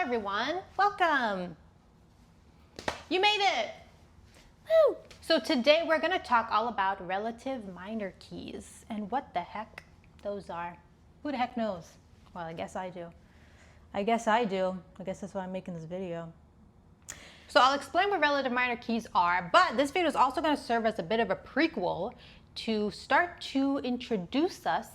everyone, welcome. You made it. Woo. So today we're going to talk all about relative minor keys and what the heck those are. Who the heck knows? Well, I guess I do. I guess that's why I'm making this video. So I'll explain what relative minor keys are, but this video is also going to serve as a bit of a prequel to start to introduce us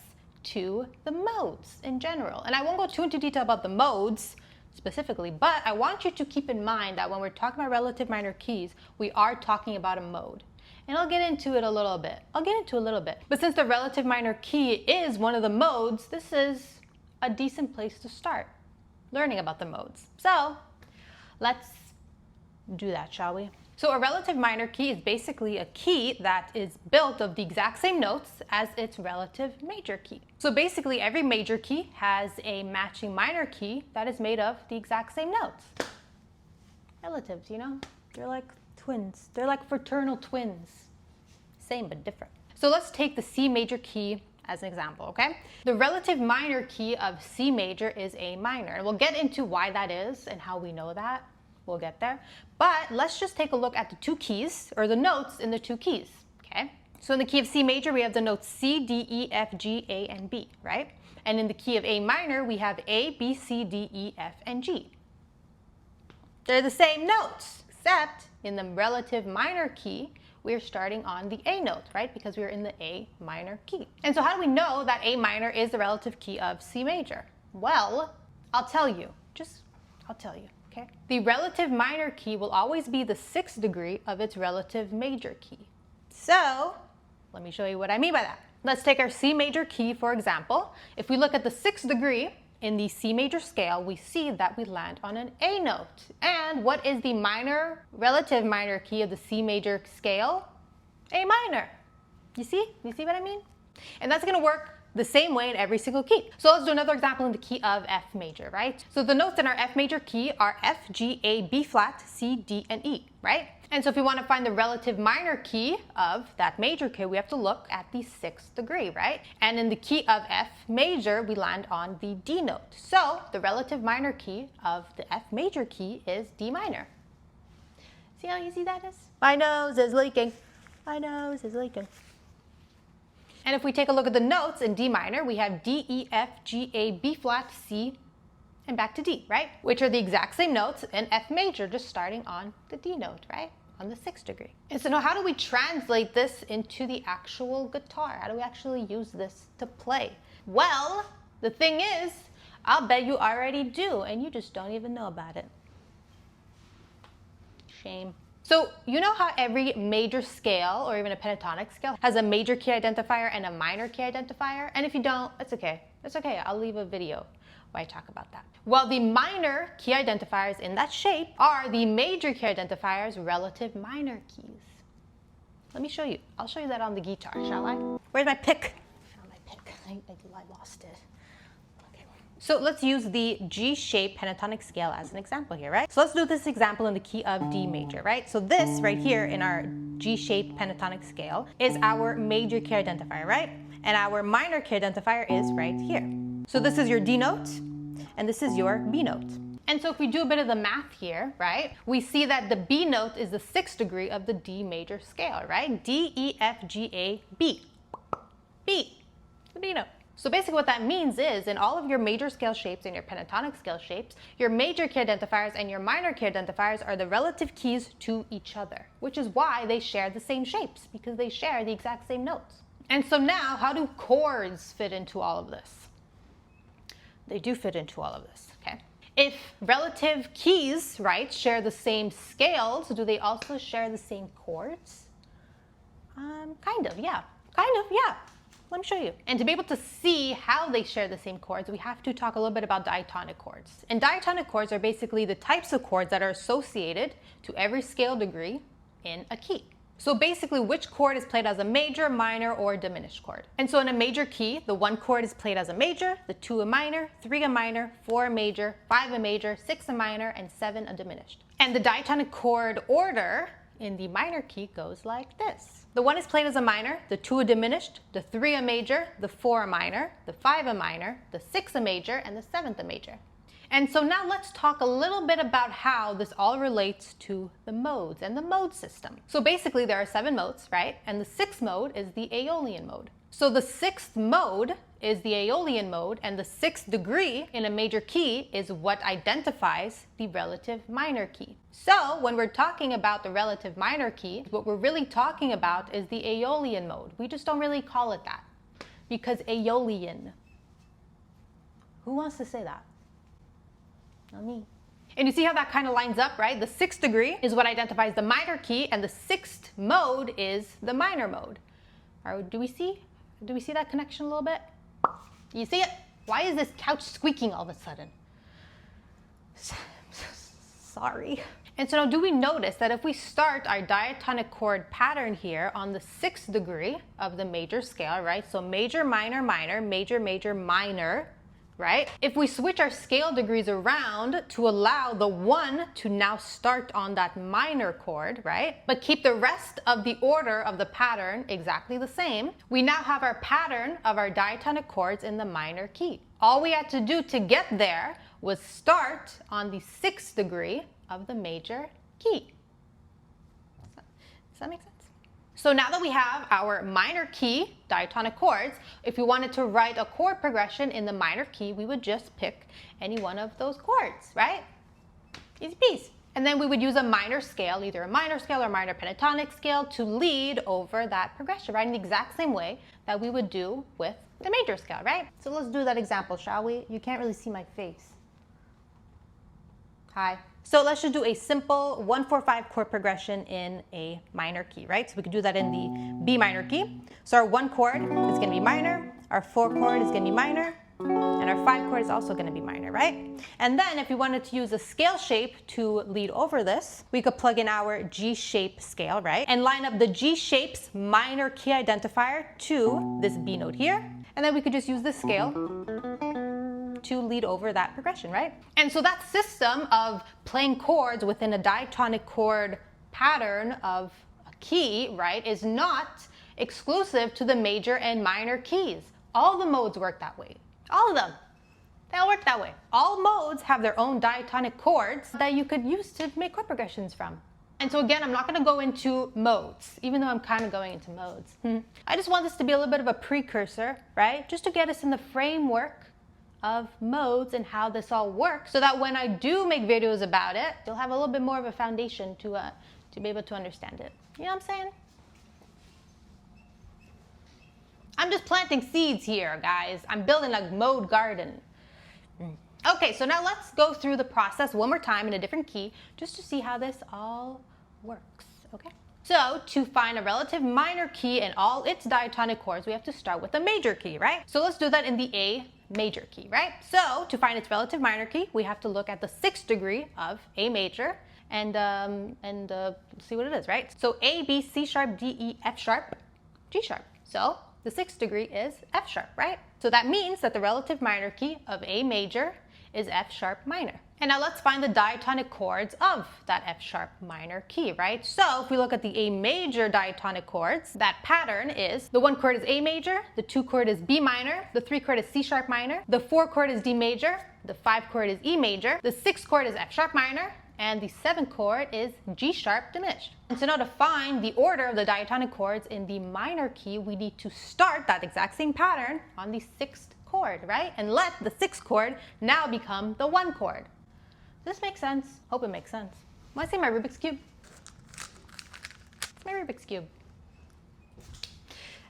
to the modes in general. And I won't go too into detail about the modes specifically, but I want you to keep in mind that when we're talking about relative minor keys, we are talking about a mode. And I'll get into it a little bit. But since the relative minor key is one of the modes, this is a decent place to start learning about the modes. So let's do that, shall we? So a relative minor key is basically a key that is built of the exact same notes as its relative major key. So basically every major key has a matching minor key that is made of the exact same notes. Relatives, you know, they're like twins. They're like fraternal twins. Same but different. So let's take the C major key as an example, okay? The relative minor key of C major is A minor. And we'll get into why that is and how we know that. We'll get there. But let's just take a look at the two keys, or the notes in the two keys, okay? So in the key of C major, we have the notes C, D, E, F, G, A, and B, right? And in the key of A minor, we have A, B, C, D, E, F, and G. They're the same notes, except in the relative minor key, we're starting on the A note, right? Because we're in the A minor key. And so how do we know that A minor is the relative key of C major? Well, I'll tell you. Okay. The relative minor key will always be the 6th degree of its relative major key. So let me show you what I mean by that. Let's take our C major key, for example. If we look at the 6th degree in the C major scale, we see that we land on an A note. And what is the relative minor key of the C major scale? A minor. You see what I mean? And that's going to work the same way in every single key. So let's do another example in the key of F major, right? So the notes in our F major key are F, G, A, B flat, C, D, and E, right? And so if we want to find the relative minor key of that major key, we have to look at the 6th degree, right? And in the key of F major, we land on the D note. So the relative minor key of the F major key is D minor. See how easy that is? My nose is leaking. And if we take a look at the notes in D minor, we have D, E, F, G, A, B flat, C, and back to D, right? Which are the exact same notes in F major, just starting on the D note, right? On the 6th degree. And so now how do we translate this into the actual guitar? How do we actually use this to play? Well, the thing is, I'll bet you already do, and you just don't even know about it. Shame. So you know how every major scale, or even a pentatonic scale, has a major key identifier and a minor key identifier? And if you don't, it's okay. It's okay. I'll leave a video where I talk about that. Well, the minor key identifiers in that shape are the major key identifiers' relative minor keys. Let me show you. I'll show you that on the guitar, shall I? Where's my pick? I found my pick. I lost it. So let's use the G-shaped pentatonic scale as an example here, right? So let's do this example in the key of D major, right? So this right here in our G-shaped pentatonic scale is our major key identifier, right? And our minor key identifier is right here. So this is your D note, and this is your B note. And so if we do a bit of the math here, right, we see that the B note is the 6th degree of the D major scale, right? D, E, F, G, A, B. B, the B note. So basically what that means is in all of your major scale shapes and your pentatonic scale shapes, your major key identifiers and your minor key identifiers are the relative keys to each other, which is why they share the same shapes, because they share the exact same notes. And so now, how do chords fit into all of this? They do fit into all of this, okay? If relative keys, right, share the same scales, do they also share the same chords? Kind of, yeah. Let me show you. And to be able to see how they share the same chords, we have to talk a little bit about diatonic chords. And diatonic chords are basically the types of chords that are associated to every scale degree in a key. So basically, which chord is played as a major, minor, or diminished chord. And so in a major key, the 1 chord is played as a major, the 2 a minor, 3 a minor, 4 a major, 5 a major, 6 a minor, and 7 a diminished. And the diatonic chord order in the minor key goes like this. The 1 is played as a minor, the 2 a diminished, the 3 a major, the 4 a minor, the 5 a minor, the 6 a major, and the 7th a major. And so now let's talk a little bit about how this all relates to the modes and the mode system. So basically there are 7 modes, right? And the 6th mode is the Aeolian mode. So the 6th mode is the Aeolian mode, and the 6th degree in a major key is what identifies the relative minor key. So when we're talking about the relative minor key, what we're really talking about is the Aeolian mode. We just don't really call it that because Aeolian. Who wants to say that? Not me. And you see how that kind of lines up, right? The 6th degree is what identifies the minor key, and the 6th mode is the minor mode. Or do we see that connection a little bit? You see it? Why is this couch squeaking all of a sudden? Sorry. And so now do we notice that if we start our diatonic chord pattern here on the 6th degree of the major scale, right? So major, minor, minor, major, major, minor, right? If we switch our scale degrees around to allow the 1 to now start on that minor chord, right? But keep the rest of the order of the pattern exactly the same, we now have our pattern of our diatonic chords in the minor key. All we had to do to get there was start on the 6th degree of the major key. Does that make sense? So now that we have our minor key diatonic chords, if we wanted to write a chord progression in the minor key, we would just pick any one of those chords, right? Easy peasy. And then we would use a minor scale, either a minor scale or minor pentatonic scale, to lead over that progression, right? In the exact same way that we would do with the major scale, right? So let's do that example, shall we? You can't really see my face. Hi. So let's just do a simple 1-4-5 chord progression in a minor key, right? So we could do that in the B minor key. So our 1 chord is going to be minor, our 4 chord is going to be minor, and our 5 chord is also going to be minor, right? And then if we wanted to use a scale shape to lead over this, we could plug in our G shape scale, right? And line up the G shape's minor key identifier to this B note here. And then we could just use the scale to lead over that progression, right? And so that system of playing chords within a diatonic chord pattern of a key, right, is not exclusive to the major and minor keys. All the modes work that way. All of them. They all work that way. All modes have their own diatonic chords that you could use to make chord progressions from. And so again, I'm not going to go into modes, even though I'm kind of going into modes. I just want this to be a little bit of a precursor, right? Just to get us in the framework of modes and how this all works, so that when I do make videos about it, you'll have a little bit more of a foundation to be able to understand it. You know what I'm saying? I'm just planting seeds here, guys. I'm building a mode garden. Okay, so now let's go through the process one more time in a different key, just to see how this all works, okay? So to find a relative minor key and all its diatonic chords, we have to start with a major key, right? So let's do that in the A major key, right? So to find its relative minor key, we have to look at the 6th degree of A major and see what it is, right? So A, B, C sharp, D, E, F sharp, G sharp. So the 6th degree is F sharp, right? So that means that the relative minor key of A major is F sharp minor. And now let's find the diatonic chords of that F sharp minor key, right? So if we look at the A major diatonic chords, that pattern is the 1 chord is A major, the 2 chord is B minor, the 3 chord is C sharp minor, the 4 chord is D major, the 5 chord is E major, the 6 chord is F sharp minor, and the 7th chord is G sharp diminished. And so now to find the order of the diatonic chords in the minor key, we need to start that exact same pattern on the 6th chord, right? And let the 6th chord now become the 1 chord. Does this make sense? Hope it makes sense. Want to see my Rubik's Cube? It's my Rubik's Cube.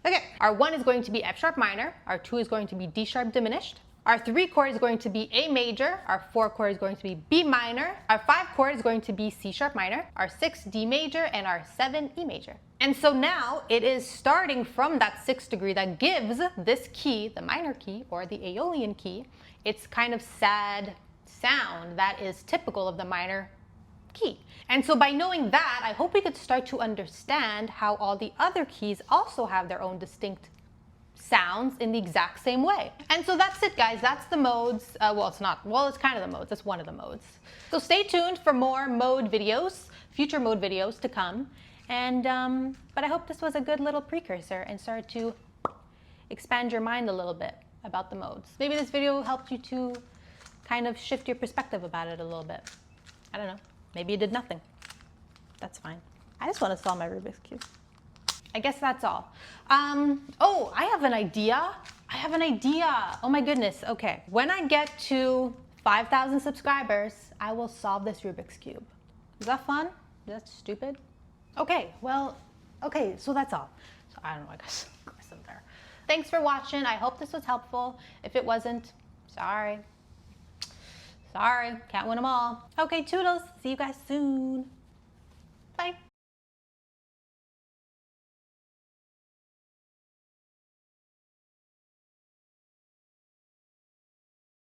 Okay, our 1 is going to be F sharp minor, our 2 is going to be D sharp diminished, our 3 chord is going to be A major, our 4 chord is going to be B minor, our 5 chord is going to be C sharp minor, our 6 D major, and our 7 E major. And so now it is starting from that 6th degree that gives this key, the minor key or the Aeolian key, its kind of sad sound that is typical of the minor key. And so by knowing that, I hope we could start to understand how all the other keys also have their own distinct sounds in the exact same way. And so that's it, guys. That's the modes. Well, it's not. Well, it's kind of the modes. That's one of the modes. So stay tuned for more mode videos, future mode videos to come. And but I hope this was a good little precursor and started to expand your mind a little bit about the modes. Maybe this video helped you to kind of shift your perspective about it a little bit. I don't know. Maybe you did nothing. That's fine. I just want to solve my Rubik's Cube. I guess that's all. Oh, I have an idea. I have an idea. Oh my goodness. Okay. When I get to 5,000 subscribers, I will solve this Rubik's Cube. Is that fun? Is that stupid? Okay, well, okay, so that's all. So I don't know, I guess I'm there. Thanks for watching. I hope this was helpful. If it wasn't, sorry. Sorry, can't win them all. Okay, toodles. See you guys soon. Bye.